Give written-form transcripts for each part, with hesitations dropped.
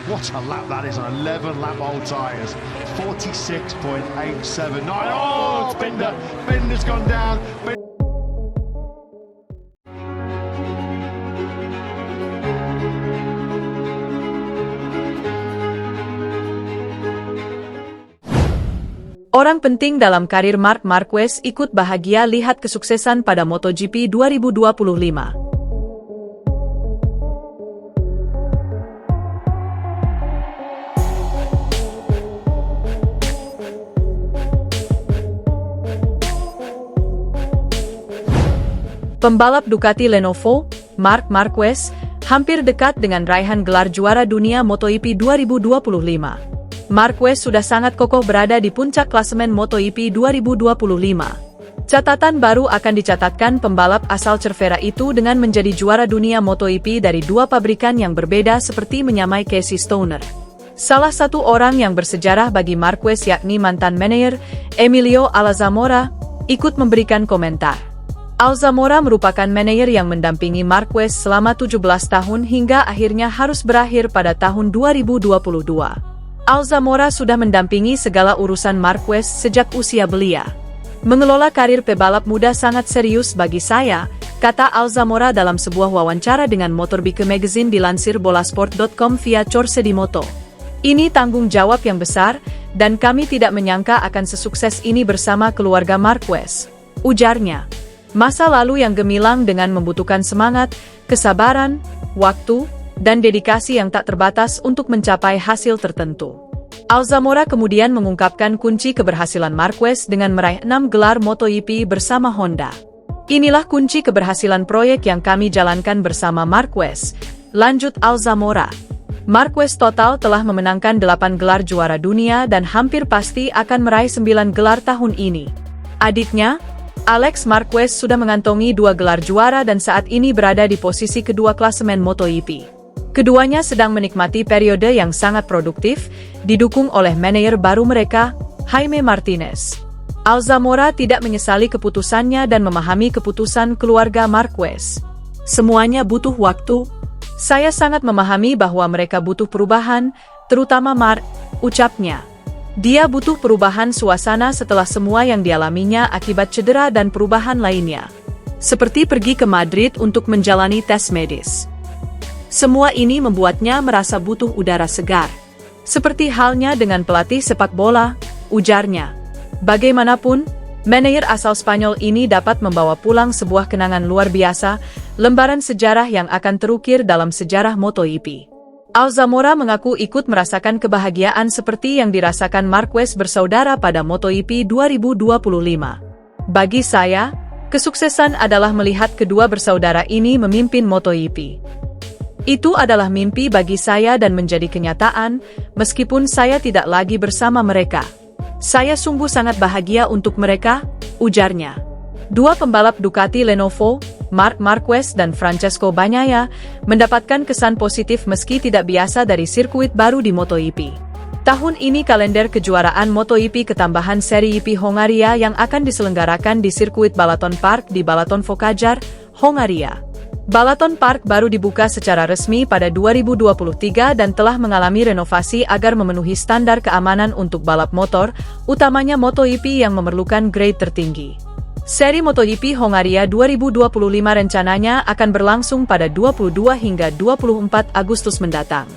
What a lap that is on 11 lap old tyres. 46.879. Oh, Binder's gone down. Orang penting dalam karir Marc Marquez ikut bahagia lihat kesuksesan pada MotoGP 2025. Pembalap Ducati Lenovo, Marc Marquez, hampir dekat dengan raihan gelar juara dunia MotoGP 2025. Marquez sudah sangat kokoh berada di puncak klasemen MotoGP 2025. Catatan baru akan dicatatkan pembalap asal Cervera itu dengan menjadi juara dunia MotoGP dari dua pabrikan yang berbeda seperti menyamai Casey Stoner. Salah satu orang yang bersejarah bagi Marquez yakni mantan manajer, Emilio Alzamora, ikut memberikan komentar. Alzamora merupakan manajer yang mendampingi Marquez selama 17 tahun hingga akhirnya harus berakhir pada tahun 2022. Alzamora sudah mendampingi segala urusan Marquez sejak usia belia. Mengelola karir pebalap muda sangat serius bagi saya, kata Alzamora dalam sebuah wawancara dengan MotorBike Magazine dilansir bolasport.com via Corse di Moto. Ini tanggung jawab yang besar, dan kami tidak menyangka akan sesukses ini bersama keluarga Marquez, ujarnya. Masa lalu yang gemilang dengan membutuhkan semangat, kesabaran, waktu, dan dedikasi yang tak terbatas untuk mencapai hasil tertentu. Alzamora kemudian mengungkapkan kunci keberhasilan Marquez dengan meraih 6 gelar MotoGP bersama Honda. Inilah kunci keberhasilan proyek yang kami jalankan bersama Marquez, lanjut Alzamora. Marquez total telah memenangkan 8 gelar juara dunia dan hampir pasti akan meraih 9 gelar tahun ini. Adiknya, Alex Marquez sudah mengantongi 2 gelar juara dan saat ini berada di posisi kedua klasemen MotoGP. Keduanya sedang menikmati periode yang sangat produktif, didukung oleh manajer baru mereka, Jaime Martinez. Alzamora tidak menyesali keputusannya dan memahami keputusan keluarga Marquez. Semuanya butuh waktu. Saya sangat memahami bahwa mereka butuh perubahan, terutama Marc, ucapnya. Dia butuh perubahan suasana setelah semua yang dialaminya akibat cedera dan perubahan lainnya. Seperti pergi ke Madrid untuk menjalani tes medis. Semua ini membuatnya merasa butuh udara segar. Seperti halnya dengan pelatih sepak bola, ujarnya. Bagaimanapun, manajer asal Spanyol ini dapat membawa pulang sebuah kenangan luar biasa, lembaran sejarah yang akan terukir dalam sejarah MotoGP. Alzamora mengaku ikut merasakan kebahagiaan seperti yang dirasakan Marquez bersaudara pada MotoGP 2025. Bagi saya, kesuksesan adalah melihat kedua bersaudara ini memimpin MotoGP. Itu adalah mimpi bagi saya dan menjadi kenyataan, meskipun saya tidak lagi bersama mereka. Saya sungguh sangat bahagia untuk mereka, ujarnya. Dua pembalap Ducati Lenovo, Marc Marquez dan Francesco Bagnaia, mendapatkan kesan positif meski tidak biasa dari sirkuit baru di MotoGP. Tahun ini kalender kejuaraan MotoGP ketambahan seri GP Hongaria yang akan diselenggarakan di sirkuit Balaton Park di Balaton Focajar, Hongaria. Balaton Park baru dibuka secara resmi pada 2023 dan telah mengalami renovasi agar memenuhi standar keamanan untuk balap motor, utamanya MotoGP yang memerlukan grade tertinggi. Seri MotoGP Hongaria 2025 rencananya akan berlangsung pada 22 hingga 24 Agustus mendatang.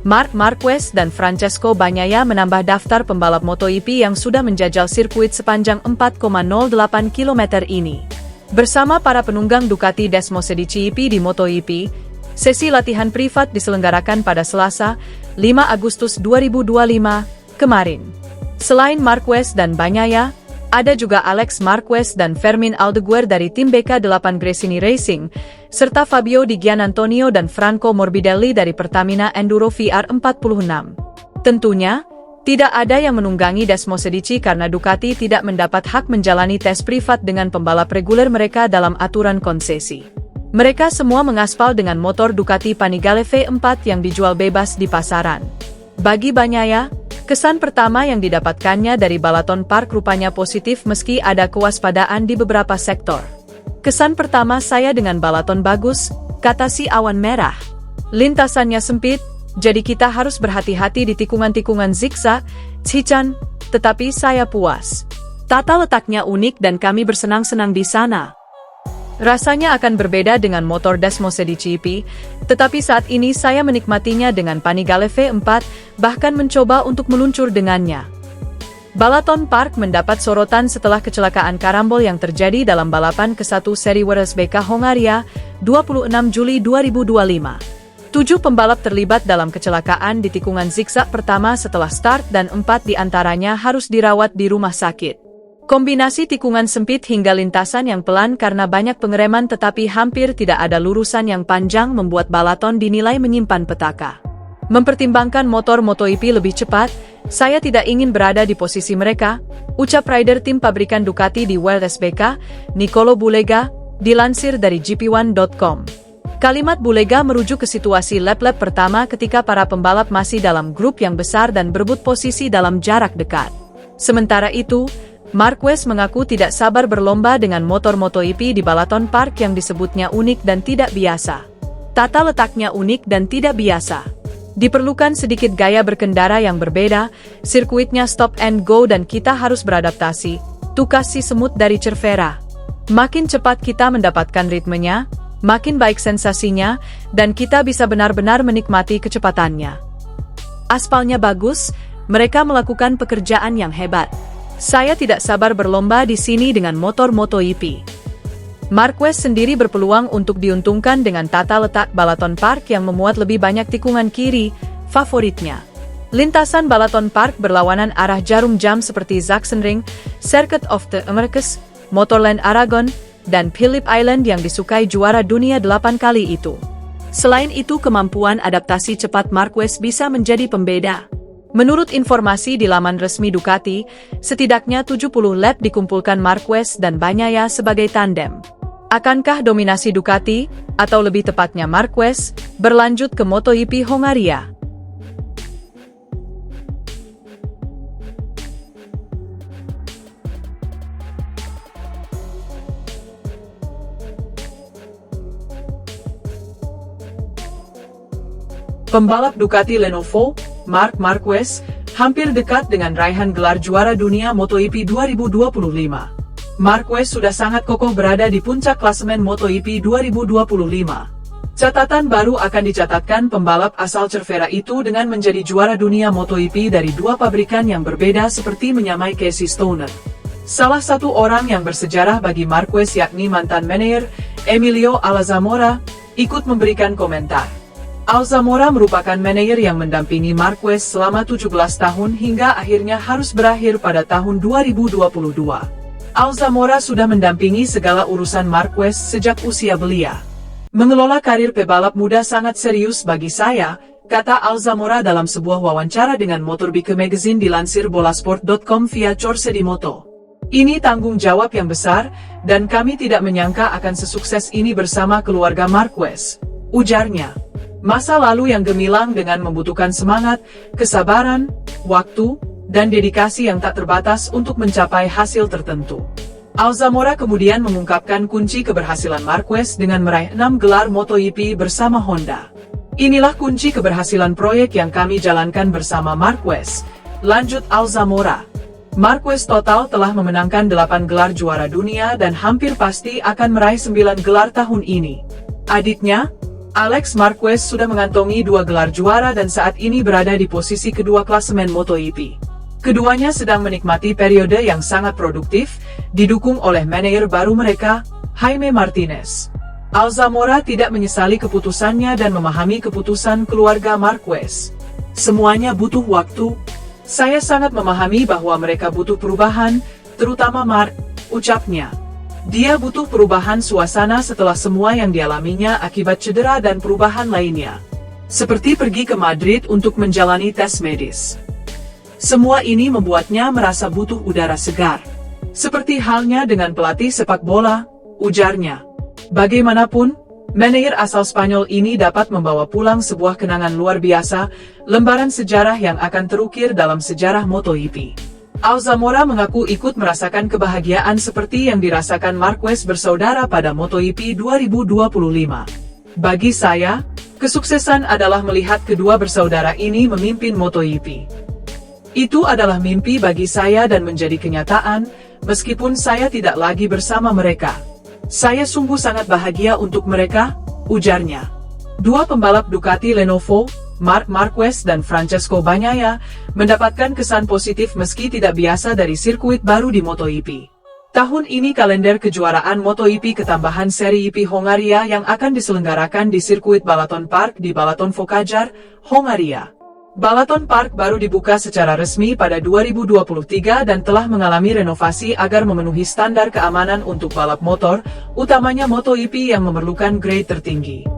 Marc Marquez dan Francesco Bagnaia menambah daftar pembalap MotoGP yang sudah menjajal sirkuit sepanjang 4,08 km ini. Bersama para penunggang Ducati Desmosedici di MotoGP, sesi latihan privat diselenggarakan pada Selasa, 5 Agustus 2025, kemarin. Selain Marquez dan Bagnaia, ada juga Alex Marquez dan Fermin Aldeguer dari tim BK8 Gresini Racing, serta Fabio Di Gianantonio dan Franco Morbidelli dari Pertamina Enduro VR46. Tentunya, tidak ada yang menunggangi Desmosedici karena Ducati tidak mendapat hak menjalani tes privat dengan pembalap reguler mereka dalam aturan konsesi. Mereka semua mengaspal dengan motor Ducati Panigale V4 yang dijual bebas di pasaran. Bagi Bagnaia, kesan pertama yang didapatkannya dari Balaton Park rupanya positif meski ada kewaspadaan di beberapa sektor. Kesan pertama saya dengan Balaton bagus, kata si awan merah. Lintasannya sempit, Jadi kita harus berhati-hati di tikungan-tikungan zigzag, Cichan, tetapi saya puas. Tata letaknya unik dan kami bersenang-senang di sana. Rasanya akan berbeda dengan motor Desmose di GP, tetapi saat ini saya menikmatinya dengan Panigale V4, bahkan mencoba untuk meluncur dengannya. Balaton Park mendapat sorotan setelah kecelakaan karambol yang terjadi dalam balapan ke-1 seri WRC Hongaria, 26 Juli 2025. 7 pembalap terlibat dalam kecelakaan di tikungan zigzag pertama setelah start dan 4 diantaranya harus dirawat di rumah sakit. Kombinasi tikungan sempit hingga lintasan yang pelan karena banyak pengereman tetapi hampir tidak ada lurusan yang panjang membuat balaton dinilai menyimpan petaka. Mempertimbangkan motor MotoGP lebih cepat, saya tidak ingin berada di posisi mereka, ucap rider tim pabrikan Ducati di WSBK, Nicolo Bulega, dilansir dari GP1.com. Kalimat Bulega merujuk ke situasi lap-lap pertama ketika para pembalap masih dalam grup yang besar dan berebut posisi dalam jarak dekat. Sementara itu, Marquez mengaku tidak sabar berlomba dengan motor MotoGP di Balaton Park yang disebutnya unik dan tidak biasa. Tata letaknya unik dan tidak biasa. Diperlukan sedikit gaya berkendara yang berbeda, sirkuitnya stop and go dan kita harus beradaptasi, tukas si semut dari Cervera. Makin cepat kita mendapatkan ritmenya, makin baik sensasinya, dan kita bisa benar-benar menikmati kecepatannya. Aspalnya bagus, mereka melakukan pekerjaan yang hebat. Saya tidak sabar berlomba di sini dengan motor MotoGP. Marquez sendiri berpeluang untuk diuntungkan dengan tata letak Balaton Park yang memuat lebih banyak tikungan kiri, favoritnya. Lintasan Balaton Park berlawanan arah jarum jam seperti Sachsenring, Circuit of the Americas, Motorland Aragon, dan Phillip Island yang disukai juara dunia 8 kali itu. Selain itu kemampuan adaptasi cepat Marquez bisa menjadi pembeda. Menurut informasi di laman resmi Ducati, setidaknya 70 lap dikumpulkan Marquez dan Bagnaia sebagai tandem. Akankah dominasi Ducati, atau lebih tepatnya Marquez, berlanjut ke MotoGP Hongaria? Pembalap Ducati Lenovo, Marc Marquez, hampir dekat dengan raihan gelar juara dunia MotoGP 2025. Marquez sudah sangat kokoh berada di puncak klasemen MotoGP 2025. Catatan baru akan dicatatkan pembalap asal Cervera itu dengan menjadi juara dunia MotoGP dari 2 pabrikan yang berbeda seperti menyamai Casey Stoner. Salah satu orang yang bersejarah bagi Marquez yakni mantan manajer, Emilio Alzamora, ikut memberikan komentar. Alzamora merupakan manajer yang mendampingi Marquez selama 17 tahun hingga akhirnya harus berakhir pada tahun 2022. Alzamora sudah mendampingi segala urusan Marquez sejak usia belia. Mengelola karir pebalap muda sangat serius bagi saya, kata Alzamora dalam sebuah wawancara dengan MotoGP Magazine dilansir bolasport.com via Corse di Moto. Ini tanggung jawab yang besar, dan kami tidak menyangka akan sesukses ini bersama keluarga Marquez, ujarnya. Masa lalu yang gemilang dengan membutuhkan semangat, kesabaran, waktu, dan dedikasi yang tak terbatas untuk mencapai hasil tertentu. Alzamora kemudian mengungkapkan kunci keberhasilan Marquez dengan meraih 6 gelar MotoGP bersama Honda. Inilah kunci keberhasilan proyek yang kami jalankan bersama Marquez, lanjut Alzamora. Marquez total telah memenangkan 8 gelar juara dunia dan hampir pasti akan meraih 9 gelar tahun ini. Adiknya, Alex Marquez sudah mengantongi 2 gelar juara dan saat ini berada di posisi kedua klasemen MotoGP. Keduanya sedang menikmati periode yang sangat produktif, didukung oleh manajer baru mereka, Jaime Martinez. Alzamora tidak menyesali keputusannya dan memahami keputusan keluarga Marquez. Semuanya butuh waktu. Saya sangat memahami bahwa mereka butuh perubahan, terutama Mark, ucapnya. Dia butuh perubahan suasana setelah semua yang dialaminya akibat cedera dan perubahan lainnya. Seperti pergi ke Madrid untuk menjalani tes medis. Semua ini membuatnya merasa butuh udara segar. Seperti halnya dengan pelatih sepak bola, ujarnya. Bagaimanapun, manajer asal Spanyol ini dapat membawa pulang sebuah kenangan luar biasa, lembaran sejarah yang akan terukir dalam sejarah MotoGP. Alzamora mengaku ikut merasakan kebahagiaan seperti yang dirasakan Marquez bersaudara pada MotoGP 2025. Bagi saya, kesuksesan adalah melihat kedua bersaudara ini memimpin MotoGP. Itu adalah mimpi bagi saya dan menjadi kenyataan, meskipun saya tidak lagi bersama mereka. Saya sungguh sangat bahagia untuk mereka, ujarnya. Dua pembalap Ducati Lenovo, Marc Marquez dan Francesco Bagnaia, mendapatkan kesan positif meski tidak biasa dari sirkuit baru di MotoGP. Tahun ini kalender kejuaraan MotoGP ketambahan seri IP Hongaria yang akan diselenggarakan di sirkuit Balaton Park di Balaton Focajar, Hongaria. Balaton Park baru dibuka secara resmi pada 2023 dan telah mengalami renovasi agar memenuhi standar keamanan untuk balap motor, utamanya MotoGP yang memerlukan grade tertinggi.